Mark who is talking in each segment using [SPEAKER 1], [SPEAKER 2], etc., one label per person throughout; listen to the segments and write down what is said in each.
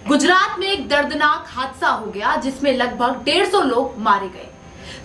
[SPEAKER 1] गुजरात में एक दर्दनाक हादसा हो गया जिसमें लगभग 150 लोग मारे गए।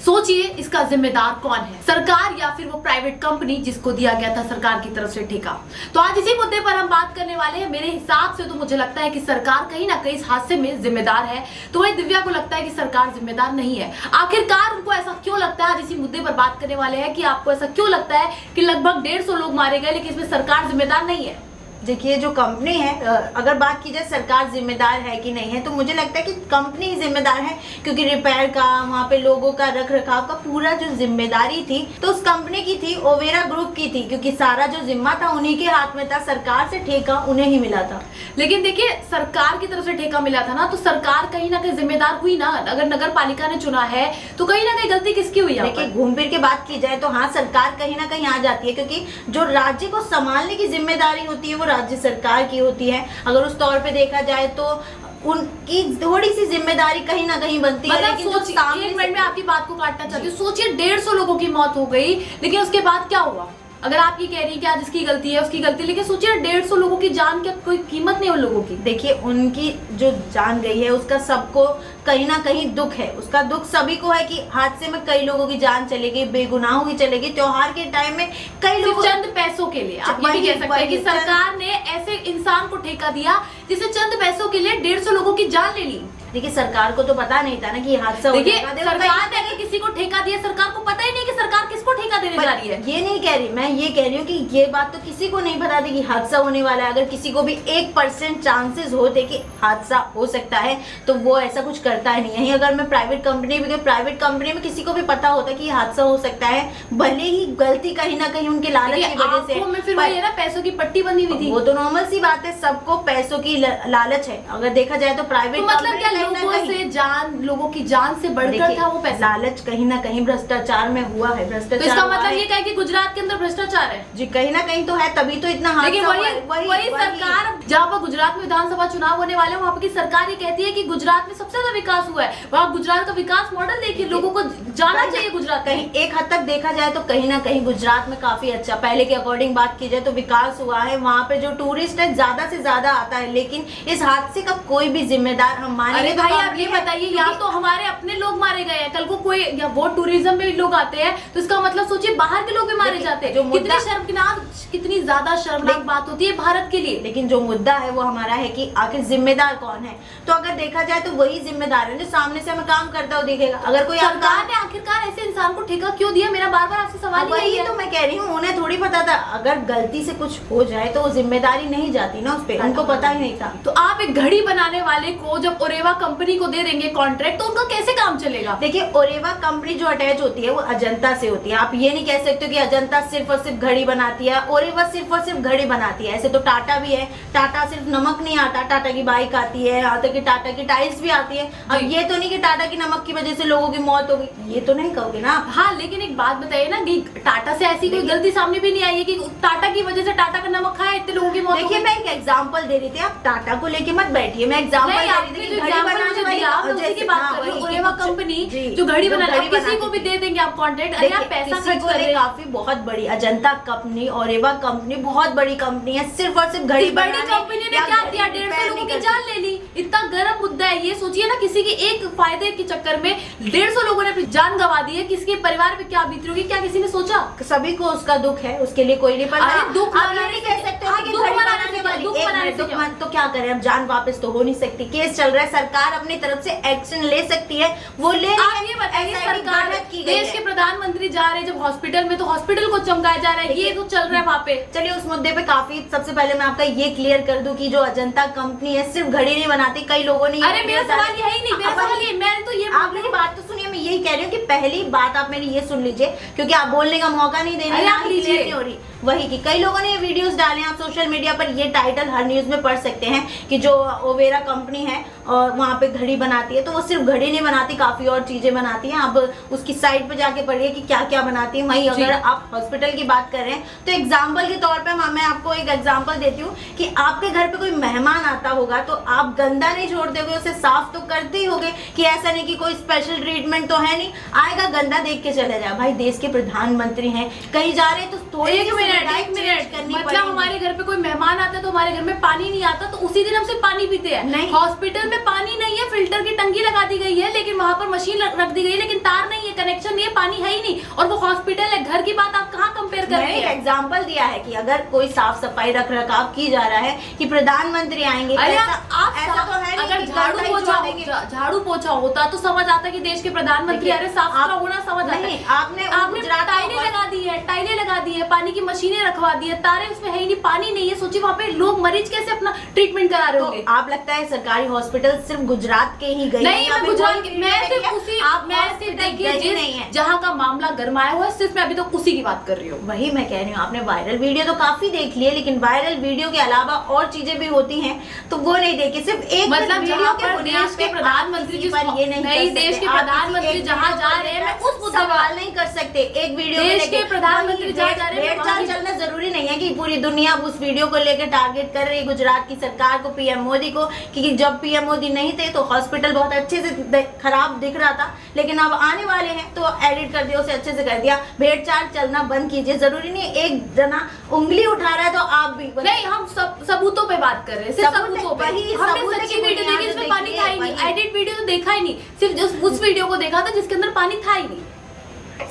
[SPEAKER 1] सोचिए इसका जिम्मेदार कौन है, सरकार या फिर वो प्राइवेट कंपनी जिसको दिया गया था सरकार की तरफ से ठेका। तो आज इसी मुद्दे पर हम बात करने वाले हैं। मेरे हिसाब से तो मुझे लगता है कि सरकार कहीं ना कहीं इस हादसे में जिम्मेदार है, तो वही दिव्या को लगता है कि सरकार जिम्मेदार नहीं है। आखिरकार उनको ऐसा क्यों लगता है, आज इसी मुद्दे पर बात करने वाले हैं कि आपको ऐसा क्यों लगता है कि लगभग 150 लोग मारे गए लेकिन इसमें सरकार जिम्मेदार नहीं है।
[SPEAKER 2] देखिए, जो कंपनी है, अगर बात की जाए सरकार जिम्मेदार है कि नहीं है, तो मुझे लगता है कि कंपनी ही जिम्मेदार है, क्योंकि रिपेयर का, वहाँ पे लोगों का रख रखाव का पूरा जो जिम्मेदारी थी तो उस कंपनी की थी, ओवेरा ग्रुप की थी, क्योंकि सारा जो जिम्मा था उन्हीं के हाथ में था। सरकार से ठेका उन्हें ही मिला था।
[SPEAKER 1] लेकिन देखिए, सरकार की तरफ से ठेका मिला था ना, तो सरकार कहीं ना कहीं जिम्मेदार हुई ना। अगर नगर पालिका ने चुना है तो कहीं ना कहीं गलती किसकी हुई है?
[SPEAKER 2] देखिए, घूम फिर के बात की जाए तो हाँ, सरकार कहीं ना कहीं आ जाती है, क्योंकि जो राज्य को संभालने की जिम्मेदारी होती है वो राज्य सरकार की होती है। अगर उस तौर पे देखा जाए तो उनकी थोड़ी सी जिम्मेदारी कहीं ना कहीं बनती है।
[SPEAKER 1] लेकिन सोचिए, एक मिनट में आपकी बात को काटना चाहती हूँ। सोचिए 150 लोगों की मौत हो गई, लेकिन उसके बाद क्या हुआ? अगर आप ये कह रही हैं कि आज जिसकी गलती है उसकी गलती, लेकिन सोचिए 150 लोगों की जान की कोई कीमत नहीं है उन लोगों की।
[SPEAKER 2] देखिए, उनकी जो जान गई है उसका सबको कहीं ना कहीं दुख है। उसका दुख सभी को है कि हादसे में कई लोगों की जान चली गई, बेगुनाहों की चली गई। त्योहार के टाइम में कई लोग
[SPEAKER 1] चंद पैसों के लिए, आप ये भी कह सकते हैं कि सरकार ने ऐसे इंसान को ठेका दिया जिसे चंद पैसों के लिए 150 लोगों की जान ले ली।
[SPEAKER 2] देखिए, सरकार को तो पता नहीं था ना कि हादसा हो
[SPEAKER 1] जाएगा। सरकार ने अगर किसी को ठेका दिया, सरकार को पता ही नहीं कि सरकार किसको ठेका देने जा रही है।
[SPEAKER 2] ये नहीं कह रही, मैं ये कह रही हूँ कि ये बात तो किसी को नहीं पता थी कि हादसा होने वाला है। अगर किसी को भी 1% चांसेस होते कि हादसा हो सकता है तो वो ऐसा कुछ करता ही नहीं है। अगर मैं प्राइवेट कंपनी में किसी को भी पता होता कि हादसा हो सकता है, भले ही गलती कहीं ना कहीं उनके लालच की वजह से,
[SPEAKER 1] फिर वही है ना, पैसों की पट्टी बंधी हुई थी।
[SPEAKER 2] वो तो नॉर्मल सी बात है, सबको पैसों की लालच है। अगर देखा जाए तो प्राइवेट
[SPEAKER 1] मतलब क्या लोगों की जान से बढ़कर था वो पैसा?
[SPEAKER 2] लालच कहीं ना कहीं भ्रष्टाचार में हुआ है। भ्रष्टाचार,
[SPEAKER 1] तो इसका मतलब ये कहे कि गुजरात के अंदर भ्रष्टाचार है?
[SPEAKER 2] जी, कहीं ना कहीं तो है, तभी तो इतना हादसा
[SPEAKER 1] हुआ है। वही सरकार, जहाँ पर गुजरात में विधानसभा चुनाव होने वाले, वहाँ की सरकार ये कहती है कि गुजरात में सबसे ज्यादा विकास हुआ है। वहाँ गुजरात का विकास मॉडल देखिए, लोगों को जाना चाहिए गुजरात।
[SPEAKER 2] कहीं एक हद तक देखा जाए तो कहीं ना कहीं गुजरात में काफी अच्छा, पहले के अकॉर्डिंग बात की जाए तो विकास हुआ है। वहाँ पे जो टूरिस्ट है ज्यादा से ज्यादा आता है, लेकिन इस हादसे का कोई भी जिम्मेदार हम माने।
[SPEAKER 1] अरे भाई, आप ये बताइए, यहाँ तो हमारे अपने लोग मारे गए हैं, कल को कोई या वो टूरिज्म में लोग आते हैं तो इसका मतलब सोचिए बाहर के लोग भी मारे जाते हैं। कितनी शर्मनाक, कितनी ज्यादा शर्मनाक बात होती है भारत के लिए।
[SPEAKER 2] लेकिन जो मुद्दा है वो हमारा है कि आखिर जिम्मेदार कौन है। तो अगर देखा जाए तो वही जिम्मेदार है जो सामने से हमें काम करता हुआ दिखेगा। अगर कोई
[SPEAKER 1] सरकार ने आखिरकार ऐसे इंसान को ठेका क्यों दिया? मेरा बार बार आपसे सवाल
[SPEAKER 2] यही है। तो मैं कह रही हूँ, उन्हें थोड़ी पता था अगर गलती से कुछ हो जाए तो वो जिम्मेदारी नहीं जाती ना उस पर, उनको पता ही नहीं था।
[SPEAKER 1] तो आप एक घड़ी बनाने वाले को जब ओरेवा कंपनी को दे देंगे कॉन्ट्रैक्ट, तो उनका कैसे काम चलेगा?
[SPEAKER 2] देखिए, ओरेवा कंपनी जो अटैच होती है वो अजंता से होती है। आप ये नहीं कह सकते कि अजंता सिर्फ और सिर्फ घड़ी बनाती है, ओरेवा सिर्फ और सिर्फ घड़ी बनाती है। ऐसे तो टाटा भी है, टाटा सिर्फ नमक नहीं आता, टाटा की बाइक आती है, यहाँ तक कि टाटा की टाइल्स भी आती है। अब ये तो नहीं कि टाटा की नमक की वजह से लोगों की मौत हो गई, ये तो नहीं कहोगे ना।
[SPEAKER 1] हाँ, लेकिन एक बात बताइए ना कि टाटा से ऐसी कोई गलती सामने भी नहीं आई है कि टाटा की वजह से टाटा का नमक खाया इतने लोगों की मौत।
[SPEAKER 2] देखिए, मैं एक एग्जांपल दे रही थी, आप टाटा को लेके मत बैठिए। मैं एग्जांपल दे रही थी, घड़ी बनाने वाली
[SPEAKER 1] ओरेवा कंपनी जो घड़ी बना रही है, किसी को भी दे देंगे आप कॉन्ट्रैक्ट। अरे आप पैसा खर्च कर रहे हैं।
[SPEAKER 2] काफी बहुत बड़ी अजंता कंपनी, ओरेवा कंपनी बहुत बड़ी कंपनी है, सिर्फ और सिर्फ घड़ी
[SPEAKER 1] बड़ी कंपनी ने क्या किया? 150 लोगों की जान ले ली। इतना गर्म मुद्दा है ये। सोचिए ना, किसी के एक फायदे के चक्कर में 150 लोगों ने अपनी जान गंवा दी है। किसके परिवार पे क्या बीत रही होगी, क्या किसी ने सोचा?
[SPEAKER 2] सभी को उसका दुख है, उसके लिए कोई नहीं पता।
[SPEAKER 1] दुख
[SPEAKER 2] नहीं कह सकते तो क्या करें, अब जान वापस तो हो नहीं सकती। केस चल रहा है, सरकार अपनी तरफ से एक्शन ले सकती है, वो ले।
[SPEAKER 1] आप ये बताइए, सरकार की देश के प्रधानमंत्री जा रहे हैं जब हॉस्पिटल में, तो हॉस्पिटल को चमकाया जा रहा है, ये तो चल रहा है वहाँ पे।
[SPEAKER 2] चलिए, उस मुद्दे पे काफी, सबसे पहले मैं आपका ये क्लियर कर दूं कि जो अजंता कंपनी है सिर्फ घड़ी नहीं बनाती, कई लोगों ने।
[SPEAKER 1] अरे मेरा सवाल यही नहीं, मेरा सवाल ये, मैं तो ये,
[SPEAKER 2] आप मेरी बात तो सुनिए, मैं यही कह रही हूँ कि पहली बात आप मेरी ये सुन लीजिए, क्योंकि आप बोलने का मौका नहीं दे रहे,
[SPEAKER 1] आप लीजिए नहीं
[SPEAKER 2] हो रही। वही कि कई लोगों ने ये वीडियोस डाले हैं, आप सोशल मीडिया पर ये टाइटल हर न्यूज में पढ़ सकते हैं कि जो ओवेरा कंपनी है और वहाँ पे घड़ी बनाती है, तो वो सिर्फ घड़ी नहीं बनाती, काफी और चीजें बनाती हैं। आप उसकी साइट पे जाके पढ़िए कि क्या क्या बनाती है। वहीं अगर आप हॉस्पिटल की बात कर रहे हैं तो एग्जाम्पल के तौर पर मैं आपको एक एग्जाम्पल देती हूँ कि आपके घर पे कोई मेहमान आता होगा तो आप गंदा नहीं छोड़ दोगे, उसे साफ तो करते ही होगे। कि ऐसा नहीं कि कोई स्पेशल ट्रीटमेंट तो है नहीं, आएगा गंदा देख के चले जाए। भाई, देश के प्रधानमंत्री हैं, कहीं जा रहे हैं तो थोड़ी
[SPEAKER 1] मतलब हमारे घर पे कोई मेहमान आता है तो हमारे घर में पानी नहीं आता तो उसी दिन हम सिर्फ पानी पीते हैं।
[SPEAKER 2] नहीं,
[SPEAKER 1] हॉस्पिटल में पानी नहीं है, फिल्टर की टंकी लगा दी गई है, लेकिन वहां पर मशीन रख दी गई है, लेकिन तार नहीं है, कनेक्शन नहीं है, पानी है ही नहीं, और वो हॉस्पिटल है। घर की बात आप कहाँ कंपेयर कर रहे हैं?
[SPEAKER 2] एग्जाम्पल दिया है कि अगर कोई साफ सफाई रख रखाव की जा रहा है कि प्रधानमंत्री आएंगे, ऐसा तो है
[SPEAKER 1] अगर झाड़ू पोछा होता तो समझ आता कि देश के प्रधानमंत्री अरे साफ सुथरा होना समझ आता। आपने टाइलें लगा दी है, टाइलें लगा दी है, पानी की मशीनें रखवा दी है, तारे उसमें है ही नहीं, पानी नहीं है। सोचिए वहाँ पे लोग मरीज कैसे अपना ट्रीटमेंट करा रहे होंगे।
[SPEAKER 2] आप लगता है सरकारी हॉस्पिटल सिर्फ गुजरात के ही गई?
[SPEAKER 1] नहीं, मैं गुजरात की, मैं सिर्फ देखिए जहाँ का मामला गरमाया हुआ है सिर्फ मैं अभी तो उसी की बात कर रही हूँ।
[SPEAKER 2] वही मैं कह रही हूँ, आपने वायरल वीडियो तो काफी देख लिए, लेकिन वायरल वीडियो के अलावा और चीजें भी होती हैं तो वो नहीं देखी। सिर्फ एक
[SPEAKER 1] मतलब
[SPEAKER 2] वीडियो के
[SPEAKER 1] देश के प्रधानमंत्री
[SPEAKER 2] ये नहीं,
[SPEAKER 1] देश के प्रधानमंत्री जहाँ जा रहे हैं मैं उस मुद्दे
[SPEAKER 2] सवाल नहीं कर सकते। एक वीडियो
[SPEAKER 1] देश के प्रधानमंत्री जहाँ जा रहे हैं
[SPEAKER 2] भेड़ चलना जरूरी नहीं है कि पूरी दुनिया उस वीडियो को लेकर टारगेट कर रही है गुजरात की सरकार को, पीएम मोदी को, कि जब पीएम मोदी नहीं थे तो हॉस्पिटल बहुत अच्छे से खराब दिख रहा था, लेकिन अब आने वाले हैं तो एडिट कर दिया, उसे अच्छे से कर दिया। भेड़ चाल चलना बंद कीजिए। जरूरी नहीं एक जना उंगली उठा रहा है तो आप भी
[SPEAKER 1] नहीं, हम सबूतों पे बात कर रहे हैं, सिर्फ सबूतों पे। हमने सच्ची वीडियो देखी, इसमें पानी था ही नहीं, एडिट वीडियो तो देखा ही नहीं, सिर्फ उस वीडियो को देखा था जिसके अंदर पानी था ही नहीं।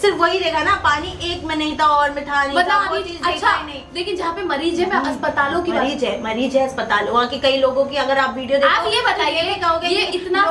[SPEAKER 2] सिर्फ वही देखा ना, पानी एक में नहीं था और में था नहीं था, वो चीज
[SPEAKER 1] अच्छा नहीं। लेकिन जहाँ पे मरीज है, मैं अस्पतालों की
[SPEAKER 2] मरीज है अस्पतालों, वहाँ के कई लोगों की अगर आप वीडियो
[SPEAKER 1] आप ये बताइए, ये इतना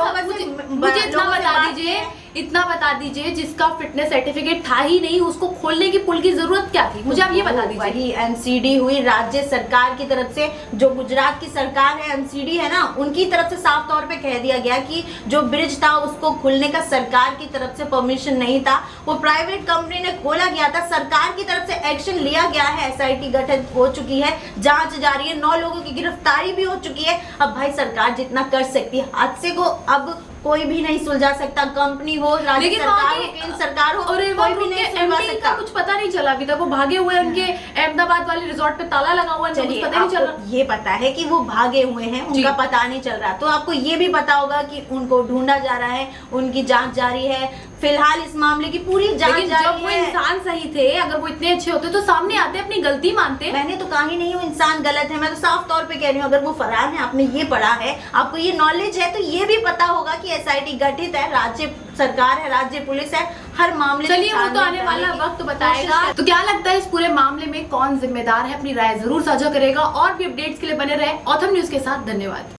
[SPEAKER 1] मुझे इतना बता दीजिए जिसका फिटनेस सर्टिफिकेट था ही नहीं, उसको खोलने की पुल की जरूरत क्या थी? मुझे आप ये बता दीजिए।
[SPEAKER 2] वही एनसीडी हुई राज्य सरकार की तरफ से, जो गुजरात की सरकार है, एनसीडी है ना, उनकी तरफ से साफ तौर पे कह दिया गया कि जो ब्रिज था उसको खुलने का सरकार की तरफ से परमिशन नहीं था, वो प्राइवेट कंपनी ने खोला गया था। सरकार की तरफ से एक्शन लिया गया है, एसआईटी गठित हो चुकी है, जांच जारी है, 9 लोगों की गिरफ्तारी भी हो चुकी है। अब भाई सरकार जितना कर सकती है, हादसे को अब कोई भी नहीं सुलझा सकता, कंपनी हो, राज्य सरकार हो, केंद्र सरकार हो, कोई भी नहीं सुलझा सकता।
[SPEAKER 1] कुछ पता नहीं चला अभी तक, वो भागे हुए, उनके अहमदाबाद वाले रिजॉर्ट पे ताला लगा हुआ है, कुछ पता नहीं चल रहा।
[SPEAKER 2] ये पता है कि वो भागे हुए हैं, उनका पता नहीं चल रहा, तो आपको ये भी पता होगा कि उनको ढूंढा जा रहा है, उनकी जांच जारी है। फिलहाल इस मामले की पूरी जांच जारी है।
[SPEAKER 1] जब वो इंसान सही थे, अगर वो इतने अच्छे होते तो सामने आते, अपनी गलती मानते।
[SPEAKER 2] मैंने तो कहा ही नहीं हूँ इंसान गलत है, मैं तो साफ तौर पे कह रही हूँ अगर वो फरार है, आपने ये पढ़ा है, आपको ये नॉलेज है, तो ये भी पता होगा कि एसआईटी गठित है, राज्य सरकार है, राज्य पुलिस है, हर मामले।
[SPEAKER 1] चलिए वो तो आने वाला वक्त बताएगा। तो क्या लगता है इस पूरे मामले में कौन जिम्मेदार है? अपनी राय जरूर साझा करेगा और भी अपडेट्स के लिए बने रहे ऑथम न्यूज के साथ। धन्यवाद।